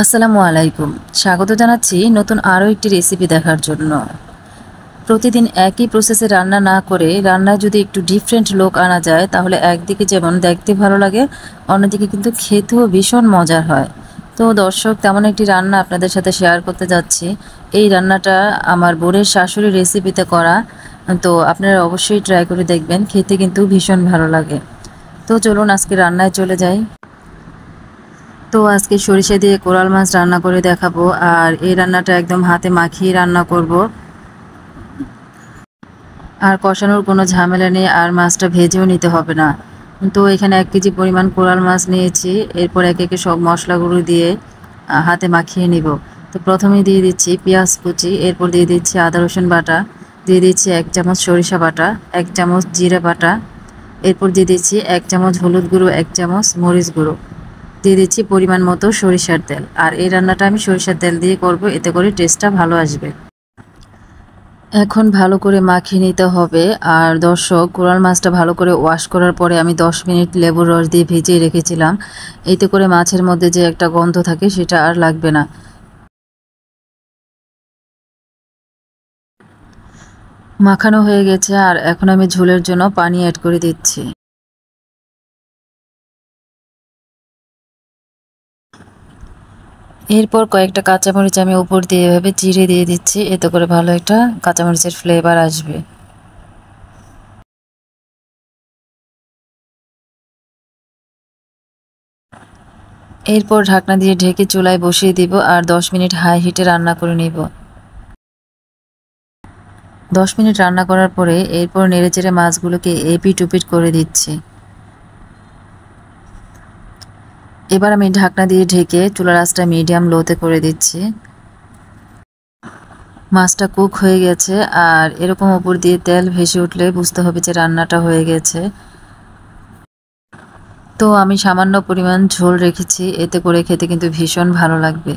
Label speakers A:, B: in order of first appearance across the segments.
A: আসসালামু আলাইকুম। স্বাগত জানাচ্ছি নতুন আরও একটি রেসিপি দেখার জন্য। প্রতিদিন একই প্রসেসে রান্না না করে রান্নায় যদি একটু ডিফারেন্ট লুক আনা যায় তাহলে একদিকে যেমন দেখতে ভালো লাগে, অন্যদিকে কিন্তু খেতেও ভীষণ মজার হয়। তো দর্শক, তেমন একটি রান্না আপনাদের সাথে শেয়ার করতে যাচ্ছি। এই রান্নাটা আমার বোনের শাশুড়ির রেসিপিতে করা। তো আপনারা অবশ্যই ট্রাই করে দেখবেন, খেতে কিন্তু ভীষণ ভালো লাগে। তো চলুন আজকে রান্নায় চলে যাই। তো আজকে সরিষা দিয়ে কোরাল মাছ রান্না করে দেখাবো, আর এই রান্নাটা একদম হাতে মাখিয়ে রান্না করব। আর কষানোর কোনো ঝামেলা নেই, আর মাছটা ভেজেও নিতে হবে না। তো এখানে 1 কেজি পরিমাণ কোরাল মাছ নিয়েছি। এরপর একে একে সব মশলাগুলো দিয়ে হাতে মাখিয়ে নিব। তো প্রথমে দিয়ে দিচ্ছি পেঁয়াজ কুচি, এরপর দিয়ে দিচ্ছি আদা রসুন বাটা, দিয়ে দিচ্ছি 1 চামচ সরিষা বাটা, 1 চামচ জিরা বাটা, এরপর দিয়ে দিচ্ছি 1 চামচ হলুদ গুঁড়ো, 1 চামচ মরিচ গুঁড়ো, দিয়ে দিচ্ছি পরিমাণ মতো সরিষার তেল। আর এই রান্নাটা আমি সরিষার তেল দিয়ে করব, এতে করে টেস্টটা ভালো আসবে। এখন ভালো করে মাখিয়ে নিতে হবে। আর দর্শক, কোরাল মাছটা ভালো করে ওয়াশ করার পরে আমি 10 মিনিট লেবুর রস দিয়ে ভিজিয়ে রেখেছিলাম। এতে করে মাছের মধ্যে যে একটা গন্ধ থাকে সেটা আর লাগবে না। মাখানো হয়ে গেছে, আর এখন আমি ঝোলের জন্য পানি অ্যাড করে দিচ্ছি। এরপর কয়েকটা কাঁচামরিচ আমি উপর দিয়ে এভাবে চিড়ে দিয়ে দিচ্ছি, এতে করে ভালো একটা কাঁচামরিচের ফ্লেভার আসবে। এরপর ঢাকনা দিয়ে ঢেকে চুলায় বসিয়ে দিব, আর 10 মিনিট হাই হিটে রান্না করে নিব। 10 মিনিট রান্না করার পরে এরপর নেড়েচেড়ে মাছগুলোকে এপিট ওপিট করে দিচ্ছি। এবার আমি ঢাকনা দিয়ে ঢেকে চুলার আঁচটা মিডিয়াম লোতে করে দিচ্ছি। মাছটা কুক হয়ে গেছে, আর এরকম উপর দিয়ে তেল ভেসে উঠলে বুঝতে হবে যে রান্নাটা হয়ে গেছে। তো আমি সামান্য পরিমাণ ঝোল রেখেছি, এতে করে খেতে কিন্তু ভীষণ ভালো লাগবে।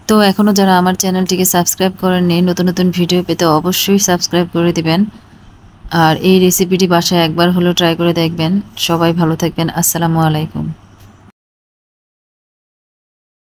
A: তো এখনও যারা আমার চ্যানেলটিকে সাবস্ক্রাইব করেননি, নতুন নতুন ভিডিও পেতে অবশ্যই সাবস্ক্রাইব করে দিবেন। আর এই রেসিপিটি বাসায় একবার হলেও ট্রাই করে দেখবেন। সবাই ভালো থাকবেন। আসসালামু আলাইকুম।